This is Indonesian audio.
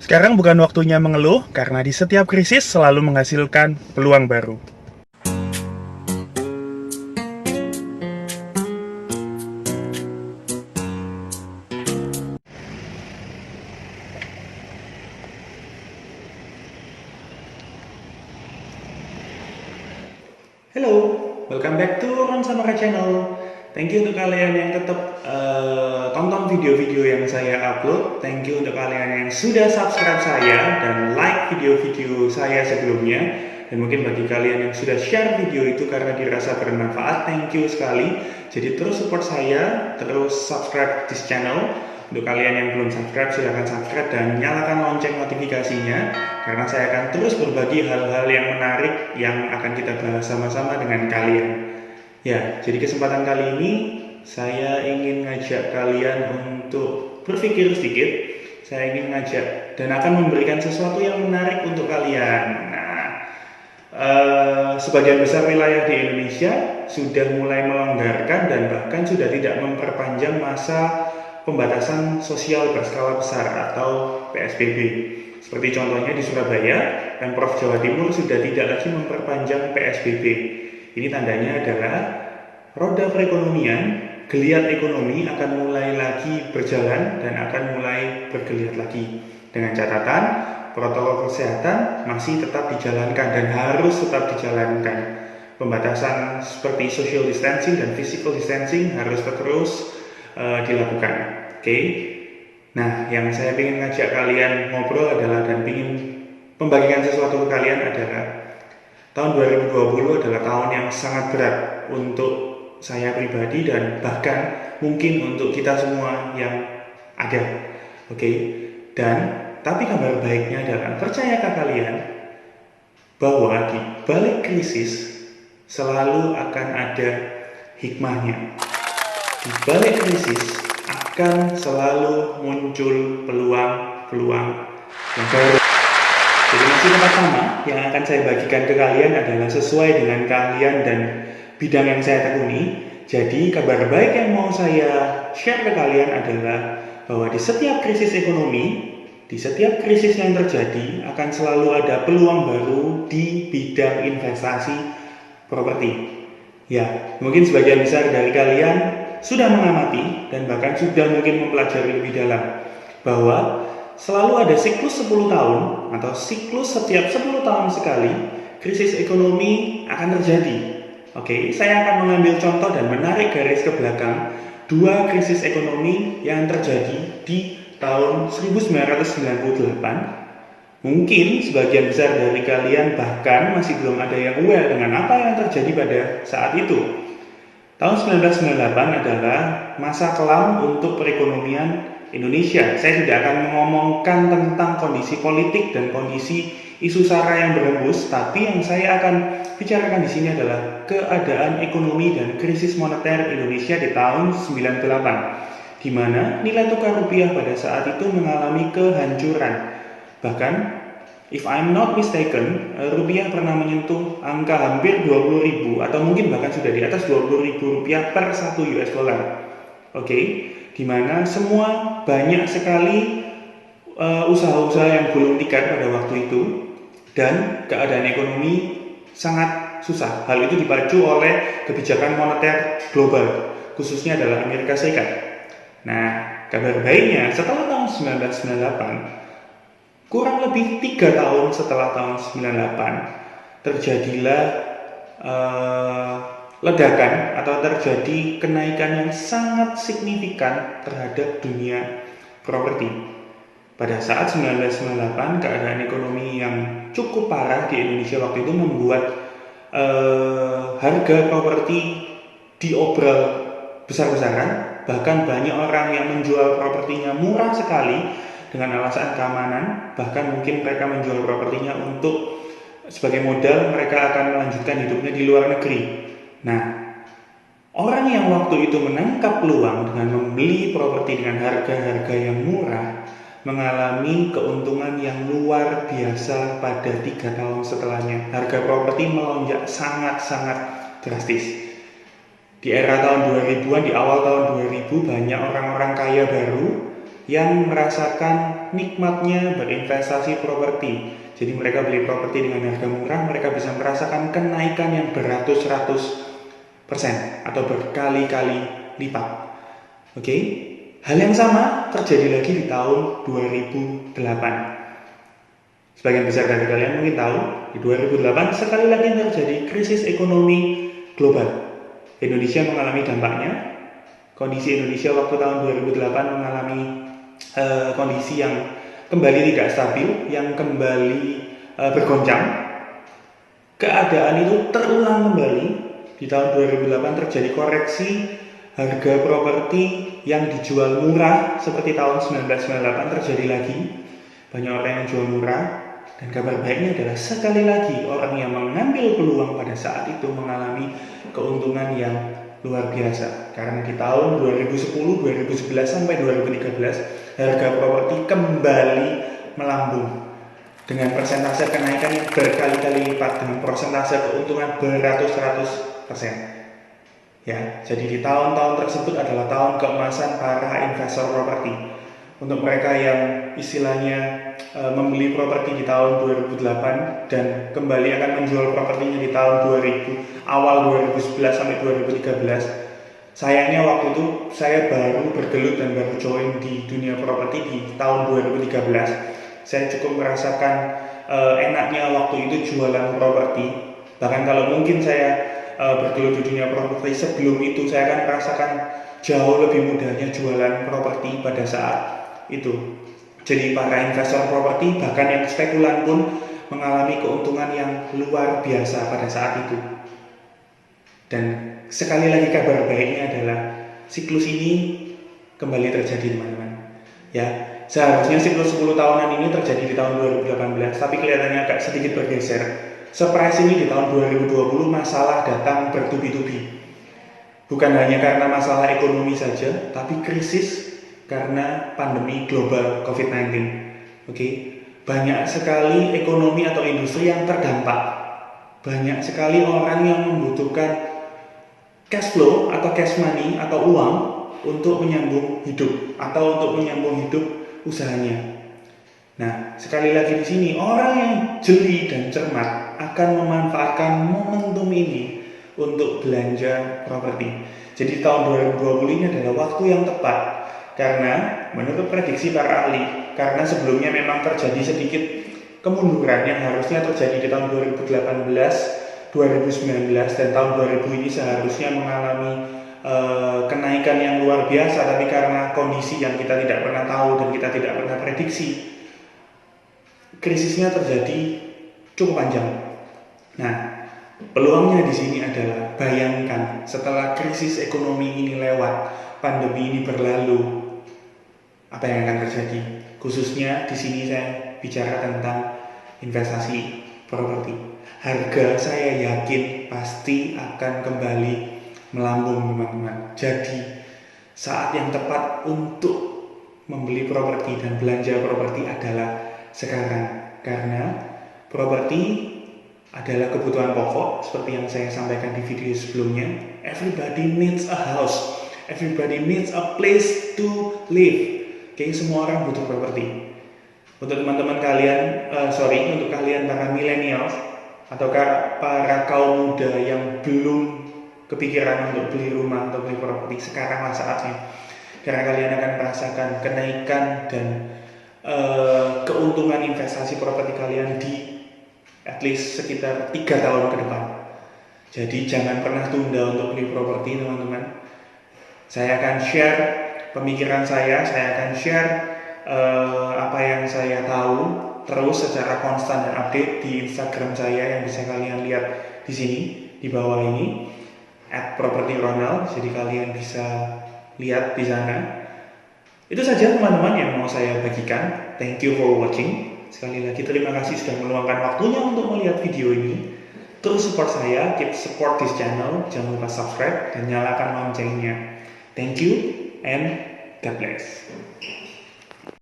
Sekarang bukan waktunya mengeluh, karena di setiap krisis selalu menghasilkan peluang baru. Hello, welcome back to Ron Samara Channel. Thank you untuk kalian yang tetap tonton video-video yang saya upload. Thank you untuk kalian yang sudah subscribe saya dan like video-video saya sebelumnya. Dan mungkin bagi kalian yang sudah share video itu karena dirasa bermanfaat, thank you sekali. Jadi terus support saya, terus subscribe this channel. Untuk kalian yang belum subscribe, silahkan subscribe dan nyalakan lonceng notifikasinya, karena saya akan terus berbagi hal-hal yang menarik yang akan kita bahas sama-sama dengan kalian. Ya, jadi kesempatan kali ini saya ingin ngajak kalian untuk berpikir sedikit. Saya ingin ngajak dan akan memberikan sesuatu yang menarik untuk kalian. Sebagian besar wilayah di Indonesia sudah mulai melonggarkan dan bahkan sudah tidak memperpanjang masa pembatasan sosial berskala besar atau PSBB. Seperti contohnya di Surabaya, Pemprov Jawa Timur sudah tidak lagi memperpanjang PSBB. Ini tandanya adalah roda perekonomian, geliat ekonomi akan mulai lagi berjalan dan akan mulai bergeliat lagi. Dengan catatan, protokol kesehatan masih tetap dijalankan dan harus tetap dijalankan. Pembatasan seperti social distancing dan physical distancing harus terus dilakukan. Oke. Nah, yang saya ingin ngajak kalian ngobrol adalah dan ingin membagikan sesuatu ke kalian adalah tahun 2020 adalah tahun yang sangat berat untuk saya pribadi dan bahkan mungkin untuk kita semua yang ada. Oke. Dan tapi kabar baiknya adalah, percayakah kalian bahwa di balik krisis selalu akan ada hikmahnya. Di balik krisis akan selalu muncul peluang-peluang yang baru. Jadi masih tempat sama, yang akan saya bagikan ke kalian adalah sesuai dengan kalian dan bidang yang saya tekuni. Jadi kabar baik yang mau saya share ke kalian adalah bahwa di setiap krisis ekonomi, di setiap krisis yang terjadi akan selalu ada peluang baru di bidang investasi properti. Ya, mungkin sebagian besar dari kalian sudah mengamati dan bahkan sudah mungkin mempelajari lebih dalam bahwa selalu ada siklus 10 tahun atau siklus setiap 10 tahun sekali krisis ekonomi akan terjadi. Oke, saya akan mengambil contoh dan menarik garis ke belakang dua krisis ekonomi yang terjadi di tahun 1998. Mungkin sebagian besar dari kalian bahkan masih belum ada yang aware dengan apa yang terjadi pada saat itu. Tahun 1998 adalah masa kelam untuk perekonomian Indonesia. Saya tidak akan mengomongkan tentang kondisi politik dan kondisi isu sara yang berhembus, tapi yang saya akan bicarakan di sini adalah keadaan ekonomi dan krisis moneter Indonesia di tahun 98, di mana nilai tukar rupiah pada saat itu mengalami kehancuran. Bahkan, if I'm not mistaken, rupiah pernah menyentuh angka hampir 20.000 atau mungkin bahkan sudah di atas 20.000 rupiah per 1 US dollar. Oke, di mana semua banyak sekali usaha-usaha yang gulung tikar pada waktu itu dan keadaan ekonomi sangat susah. Hal itu dipacu oleh kebijakan moneter global, khususnya adalah Amerika Serikat. Nah, kabar baiknya setelah tahun 1998, kurang lebih 3 tahun setelah tahun 98, terjadilah ledakan atau terjadi kenaikan yang sangat signifikan terhadap dunia properti. Pada saat 1998, keadaan ekonomi yang cukup parah di Indonesia waktu itu membuat harga properti diobral besar-besaran. Bahkan banyak orang yang menjual propertinya murah sekali dengan alasan keamanan, bahkan mungkin mereka menjual propertinya untuk sebagai modal mereka akan melanjutkan hidupnya di luar negeri. Nah, orang yang waktu itu menangkap peluang dengan membeli properti dengan harga-harga yang murah mengalami keuntungan yang luar biasa pada 3 tahun setelahnya. Harga properti melonjak sangat-sangat drastis. Di era tahun 2000-an, di awal tahun 2000, banyak orang-orang kaya baru yang merasakan nikmatnya berinvestasi properti. Jadi mereka beli properti dengan harga murah, mereka bisa merasakan kenaikan yang beratus-ratus persen atau berkali-kali lipat. Oke, hal yang sama terjadi lagi di tahun 2008. Sebagian besar dari kalian mungkin tahu, di 2008 sekali lagi terjadi krisis ekonomi global. Indonesia mengalami dampaknya. Kondisi Indonesia waktu tahun 2008 mengalami kondisi yang kembali tidak stabil, yang kembali bergoncang. Keadaan itu terulang kembali. Di tahun 2008 terjadi koreksi harga properti yang dijual murah seperti tahun 1998 terjadi lagi. Banyak orang yang jual murah, dan kabar baiknya adalah sekali lagi orang yang mengambil peluang pada saat itu mengalami keuntungan yang luar biasa. Karena di tahun 2010, 2011 sampai 2013 harga properti kembali melambung dengan persentase kenaikan yang berkali-kali lipat, dengan persentase keuntungan beratus-ratus persen. Ya, jadi di tahun-tahun tersebut adalah tahun keemasan para investor properti. Untuk mereka yang istilahnya membeli properti di tahun 2008 dan kembali akan menjual propertinya di tahun 2000, awal 2011 sampai 2013. Sayangnya waktu itu saya baru bergelut dan baru join di dunia properti di tahun 2013. Saya cukup merasakan enaknya waktu itu jualan properti. Bahkan kalau mungkin saya bergelut di dunia properti sebelum itu, saya akan merasakan jauh lebih mudahnya jualan properti pada saat itu. Jadi para investor properti, bahkan yang spekulan pun mengalami keuntungan yang luar biasa pada saat itu. Dan sekali lagi kabar baiknya adalah siklus ini kembali terjadi, teman-teman. Ya, seharusnya siklus 10 tahunan ini terjadi di tahun 2018, tapi kelihatannya agak sedikit bergeser. Surprise ini di tahun 2020 masalah datang bertubi-tubi. Bukan hanya karena masalah ekonomi saja, tapi krisis karena pandemi global COVID-19. Oke, banyak sekali ekonomi atau industri yang terdampak. Banyak sekali orang yang membutuhkan cash flow atau cash money atau uang untuk menyambung hidup atau untuk menyambung hidup usahanya. Nah, sekali lagi di sini orang yang jeli dan cermat akan memanfaatkan momentum ini untuk belanja properti. Jadi tahun 2020 ini adalah waktu yang tepat. Karena menurut prediksi para ahli, karena sebelumnya memang terjadi sedikit kemunduran yang harusnya terjadi di tahun 2018, 2019 dan tahun 2000 ini seharusnya mengalami kenaikan yang luar biasa, tapi karena kondisi yang kita tidak pernah tahu dan kita tidak pernah prediksi, krisisnya terjadi cukup panjang. Nah, peluangnya di sini adalah bayangkan setelah krisis ekonomi ini lewat, pandemi ini berlalu, apa yang akan terjadi? Khususnya di sini saya bicara tentang investasi properti. Harga saya yakin pasti akan kembali melambung, teman-teman. Jadi saat yang tepat untuk membeli properti dan belanja properti adalah sekarang, karena properti adalah kebutuhan pokok seperti yang saya sampaikan di video sebelumnya. Everybody needs a house, everybody needs a place to live. Oke, semua orang butuh properti. Untuk teman-teman kalian, untuk kalian para milenial atau para kaum muda yang belum kepikiran untuk beli rumah atau beli properti, sekaranglah saatnya. Karena kalian akan merasakan kenaikan dan keuntungan investasi properti kalian di at least sekitar 3 tahun ke depan. Jadi jangan pernah tunda untuk beli properti, teman-teman. Saya akan share pemikiran saya akan share apa yang saya tahu terus secara konstan dan update di Instagram saya yang bisa kalian lihat di sini di bawah ini @propertyronald. Jadi kalian bisa lihat di sana. Itu saja teman-teman yang mau saya bagikan. Thank you for watching. Sekali lagi terima kasih sudah meluangkan waktunya untuk melihat video ini. Terus support saya, keep support this channel. Jangan lupa subscribe dan nyalakan loncengnya. Thank you and God bless.